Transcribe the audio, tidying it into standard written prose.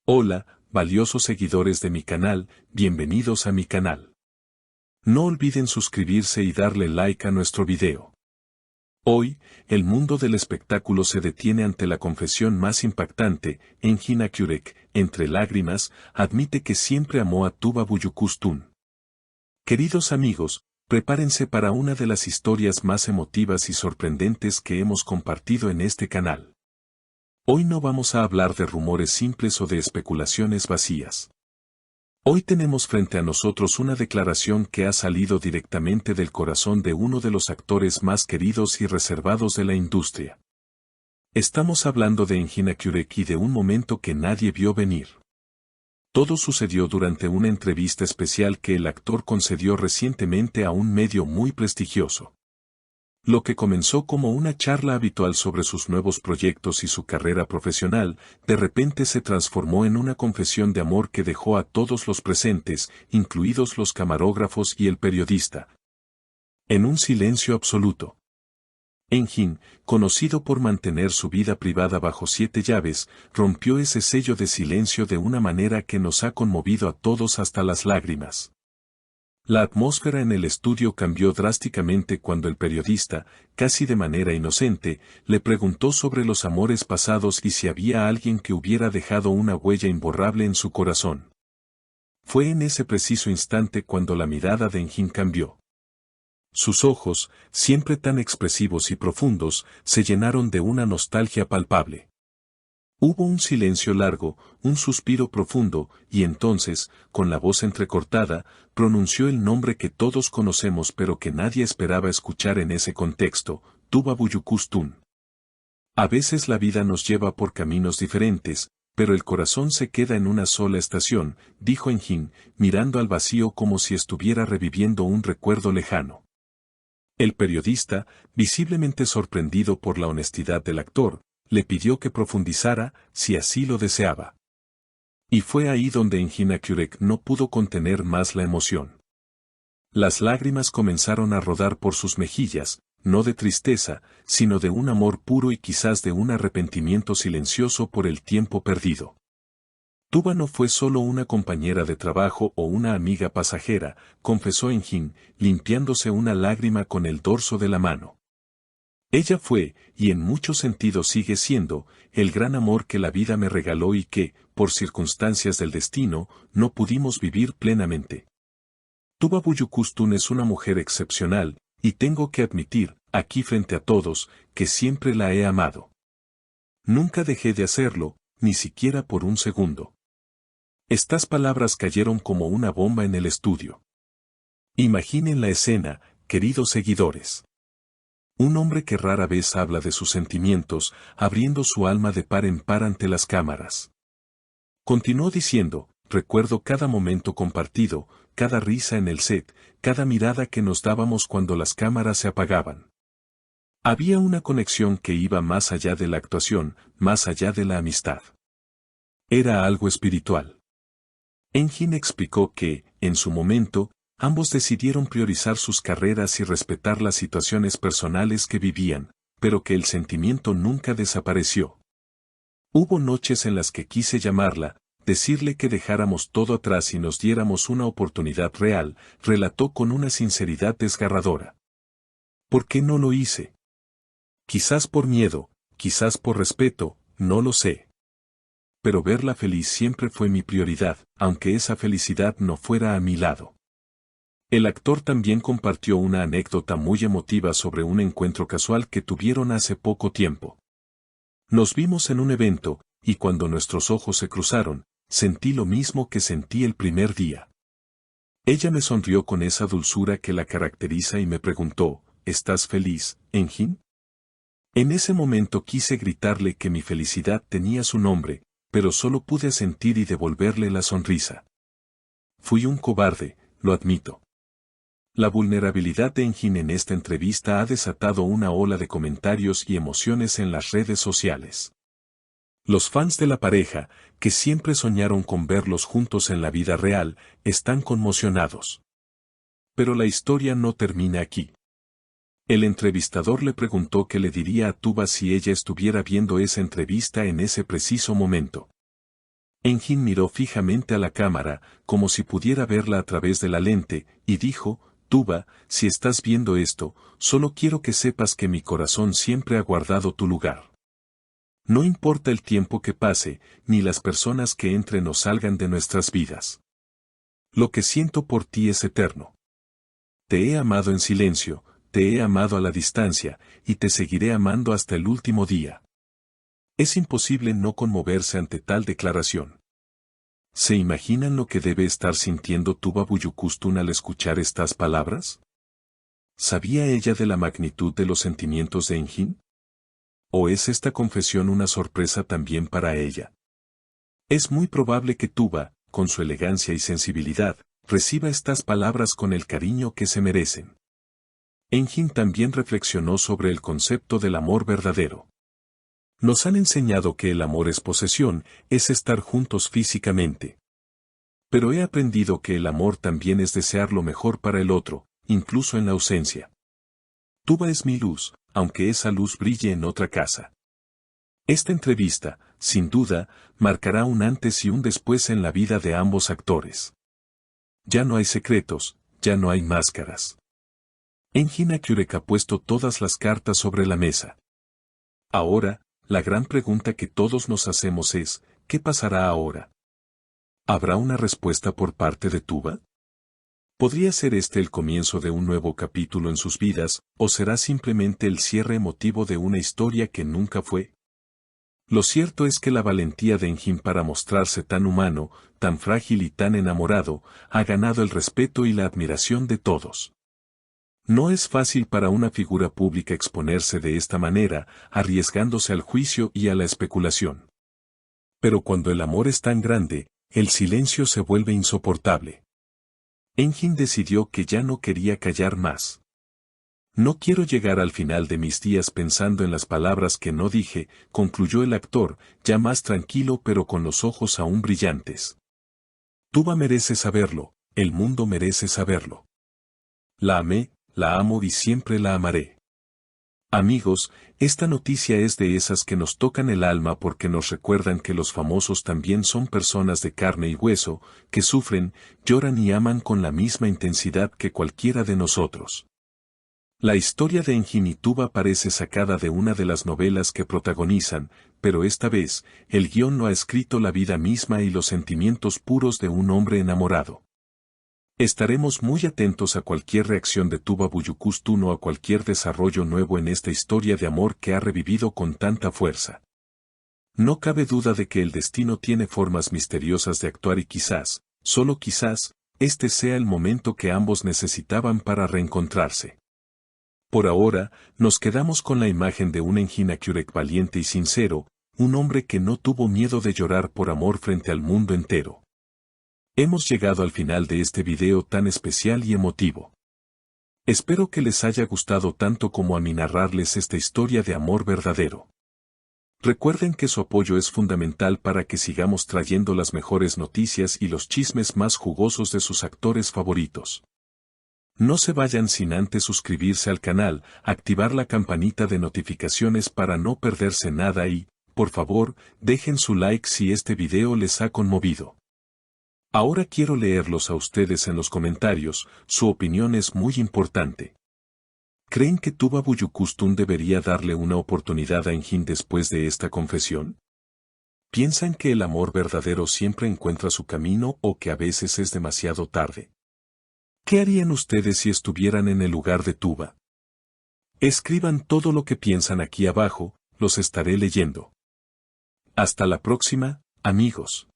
Hola, valiosos seguidores de mi canal, bienvenidos a mi canal. No olviden suscribirse y darle like a nuestro video. Hoy, el mundo del espectáculo se detiene ante la confesión más impactante. Engin Akyurek, entre lágrimas, admite que siempre amó a Tuba Büyüküstün. Queridos amigos, prepárense para una de las historias más emotivas y sorprendentes que hemos compartido en este canal. Hoy no vamos a hablar de rumores simples o de especulaciones vacías. Hoy tenemos frente a nosotros una declaración que ha salido directamente del corazón de uno de los actores más queridos y reservados de la industria. Estamos hablando de Engin Akyurek y de un momento que nadie vio venir. Todo sucedió durante una entrevista especial que el actor concedió recientemente a un medio muy prestigioso. Lo que comenzó como una charla habitual sobre sus nuevos proyectos y su carrera profesional, de repente se transformó en una confesión de amor que dejó a todos los presentes, incluidos los camarógrafos y el periodista, en un silencio absoluto. Engin, conocido por mantener su vida privada bajo 7 llaves, rompió ese sello de silencio de una manera que nos ha conmovido a todos hasta las lágrimas. La atmósfera en el estudio cambió drásticamente cuando el periodista, casi de manera inocente, le preguntó sobre los amores pasados y si había alguien que hubiera dejado una huella imborrable en su corazón. Fue en ese preciso instante cuando la mirada de Engin cambió. Sus ojos, siempre tan expresivos y profundos, se llenaron de una nostalgia palpable. Hubo un silencio largo, un suspiro profundo, y entonces, con la voz entrecortada, pronunció el nombre que todos conocemos pero que nadie esperaba escuchar en ese contexto, Tuba Büyüküstün. A veces la vida nos lleva por caminos diferentes, pero el corazón se queda en una sola estación, dijo Engin, mirando al vacío como si estuviera reviviendo un recuerdo lejano. El periodista, visiblemente sorprendido por la honestidad del actor, le pidió que profundizara, si así lo deseaba. Y fue ahí donde Engin Akyurek no pudo contener más la emoción. Las lágrimas comenzaron a rodar por sus mejillas, no de tristeza, sino de un amor puro y quizás de un arrepentimiento silencioso por el tiempo perdido. Tuba no fue solo una compañera de trabajo o una amiga pasajera, confesó Engin, limpiándose una lágrima con el dorso de la mano. Ella fue, y en muchos sentidos sigue siendo, el gran amor que la vida me regaló y que, por circunstancias del destino, no pudimos vivir plenamente. Tuba Büyüküstün es una mujer excepcional, y tengo que admitir, aquí frente a todos, que siempre la he amado. Nunca dejé de hacerlo, ni siquiera por un segundo. Estas palabras cayeron como una bomba en el estudio. Imaginen la escena, queridos seguidores. Un hombre que rara vez habla de sus sentimientos, abriendo su alma de par en par ante las cámaras. Continuó diciendo, recuerdo cada momento compartido, cada risa en el set, cada mirada que nos dábamos cuando las cámaras se apagaban. Había una conexión que iba más allá de la actuación, más allá de la amistad. Era algo espiritual. Engin explicó que, en su momento, ambos decidieron priorizar sus carreras y respetar las situaciones personales que vivían, pero que el sentimiento nunca desapareció. Hubo noches en las que quise llamarla, decirle que dejáramos todo atrás y nos diéramos una oportunidad real, relató con una sinceridad desgarradora. ¿Por qué no lo hice? Quizás por miedo, quizás por respeto, no lo sé. Pero verla feliz siempre fue mi prioridad, aunque esa felicidad no fuera a mi lado. El actor también compartió una anécdota muy emotiva sobre un encuentro casual que tuvieron hace poco tiempo. Nos vimos en un evento, y cuando nuestros ojos se cruzaron, sentí lo mismo que sentí el primer día. Ella me sonrió con esa dulzura que la caracteriza y me preguntó, ¿estás feliz, Engin? En ese momento quise gritarle que mi felicidad tenía su nombre, pero solo pude sentir y devolverle la sonrisa. Fui un cobarde, lo admito. La vulnerabilidad de Engin en esta entrevista ha desatado una ola de comentarios y emociones en las redes sociales. Los fans de la pareja, que siempre soñaron con verlos juntos en la vida real, están conmocionados. Pero la historia no termina aquí. El entrevistador le preguntó qué le diría a Tuba si ella estuviera viendo esa entrevista en ese preciso momento. Engin miró fijamente a la cámara, como si pudiera verla a través de la lente, y dijo, Tuba, si estás viendo esto, solo quiero que sepas que mi corazón siempre ha guardado tu lugar. No importa el tiempo que pase, ni las personas que entren o salgan de nuestras vidas. Lo que siento por ti es eterno. Te he amado en silencio, te he amado a la distancia, y te seguiré amando hasta el último día. Es imposible no conmoverse ante tal declaración. ¿Se imaginan lo que debe estar sintiendo Tuba Büyüküstün al escuchar estas palabras? ¿Sabía ella de la magnitud de los sentimientos de Engin? ¿O es esta confesión una sorpresa también para ella? Es muy probable que Tuba, con su elegancia y sensibilidad, reciba estas palabras con el cariño que se merecen. Engin también reflexionó sobre el concepto del amor verdadero. Nos han enseñado que el amor es posesión, es estar juntos físicamente. Pero he aprendido que el amor también es desear lo mejor para el otro, incluso en la ausencia. Tuba es mi luz, aunque esa luz brille en otra casa. Esta entrevista, sin duda, marcará un antes y un después en la vida de ambos actores. Ya no hay secretos, ya no hay máscaras. Engin Akyurek ha puesto todas las cartas sobre la mesa. Ahora, la gran pregunta que todos nos hacemos es, ¿qué pasará ahora? ¿Habrá una respuesta por parte de Tuba? ¿Podría ser este el comienzo de un nuevo capítulo en sus vidas, o será simplemente el cierre emotivo de una historia que nunca fue? Lo cierto es que la valentía de Engin para mostrarse tan humano, tan frágil y tan enamorado, ha ganado el respeto y la admiración de todos. No es fácil para una figura pública exponerse de esta manera, arriesgándose al juicio y a la especulación. Pero cuando el amor es tan grande, el silencio se vuelve insoportable. Engin decidió que ya no quería callar más. No quiero llegar al final de mis días pensando en las palabras que no dije, concluyó el actor, ya más tranquilo pero con los ojos aún brillantes. Tuba merece saberlo, el mundo merece saberlo. La amé, la amo y siempre la amaré. Amigos, esta noticia es de esas que nos tocan el alma porque nos recuerdan que los famosos también son personas de carne y hueso, que sufren, lloran y aman con la misma intensidad que cualquiera de nosotros. La historia de Engin y Tuba parece sacada de una de las novelas que protagonizan, pero esta vez, el guión lo ha escrito la vida misma y los sentimientos puros de un hombre enamorado. Estaremos muy atentos a cualquier reacción de Tuba Büyüküstün o a cualquier desarrollo nuevo en esta historia de amor que ha revivido con tanta fuerza. No cabe duda de que el destino tiene formas misteriosas de actuar y quizás, solo quizás, este sea el momento que ambos necesitaban para reencontrarse. Por ahora, nos quedamos con la imagen de un Engin Akyurek valiente y sincero, un hombre que no tuvo miedo de llorar por amor frente al mundo entero. Hemos llegado al final de este video tan especial y emotivo. Espero que les haya gustado tanto como a mí narrarles esta historia de amor verdadero. Recuerden que su apoyo es fundamental para que sigamos trayendo las mejores noticias y los chismes más jugosos de sus actores favoritos. No se vayan sin antes suscribirse al canal, activar la campanita de notificaciones para no perderse nada y, por favor, dejen su like si este video les ha conmovido. Ahora quiero leerlos a ustedes en los comentarios, su opinión es muy importante. ¿Creen que Tuba Büyüküstün debería darle una oportunidad a Engin después de esta confesión? ¿Piensan que el amor verdadero siempre encuentra su camino o que a veces es demasiado tarde? ¿Qué harían ustedes si estuvieran en el lugar de Tuba? Escriban todo lo que piensan aquí abajo, los estaré leyendo. Hasta la próxima, amigos.